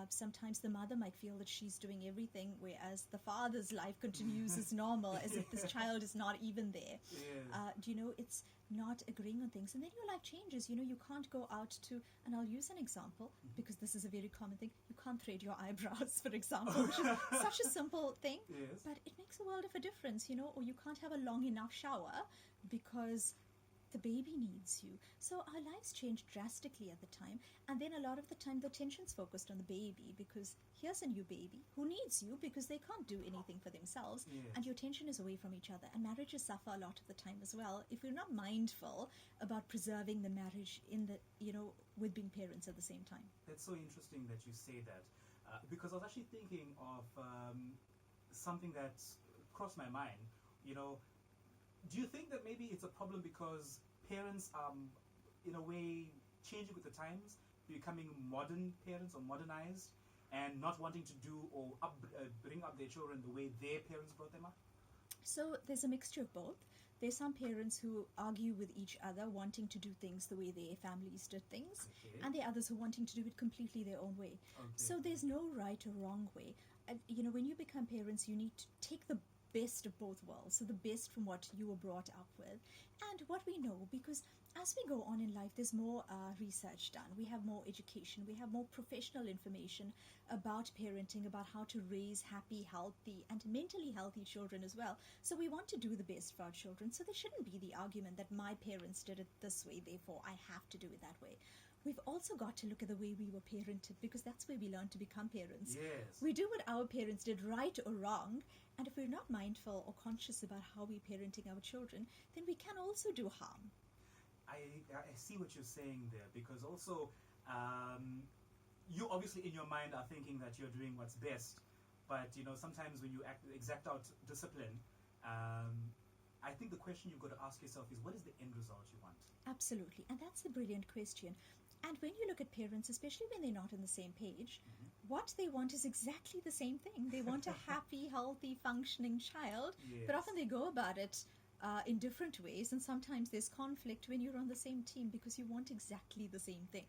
sometimes the mother might feel that she's doing everything, whereas the father's life continues as normal, as if this child is not even there. Yes. It's not agreeing on things. And then your life changes. You can't go out to, and I'll use an example, because this is a very common thing. You can't thread your eyebrows, for example, which is such a simple thing. Yes. But it makes a world of a difference, or you can't have a long enough shower because the baby needs you. So our lives change drastically at the time, and then a lot of the time the attention's focused on the baby, because here's a new baby who needs you because they can't do anything for themselves. Yes. And your attention is away from each other, and marriages suffer a lot of the time as well if we're not mindful about preserving the marriage with being parents at the same time. That's so interesting that you say that, because I was actually thinking of something that crossed my mind. Do you think that maybe it's a problem because parents are, in a way, changing with the times, becoming modern parents or modernized, and not wanting to do or bring up their children the way their parents brought them up? So there's a mixture of both. There's some parents who argue with each other, wanting to do things the way their families did things, Okay. and there are others who are wanting to do it completely their own way. Okay. So there's no right or wrong way. And, when you become parents, you need to take the best of both worlds, so the best from what you were brought up with and what we know, because as we go on in life, there's more research done, we have more education, we have more professional information about parenting, about how to raise happy, healthy and mentally healthy children as well. So we want to do the best for our children, so there shouldn't be the argument that my parents did it this way, therefore I have to do it that way. We've also got to look at the way we were parented, because that's where we learn to become parents. Yes. We do what our parents did, right or wrong, and if we're not mindful or conscious about how we're parenting our children, then we can also do harm. I see what you're saying there, because also you obviously in your mind are thinking that you're doing what's best, but sometimes when you exact out discipline, I think the question you've got to ask yourself is, what is the end result you want? Absolutely, and that's a brilliant question. And when you look at parents, especially when they're not on the same page, what they want is exactly the same thing. They want a happy, healthy, functioning child, Yes. but often they go about it in different ways, and sometimes there's conflict when you're on the same team because you want exactly the same thing.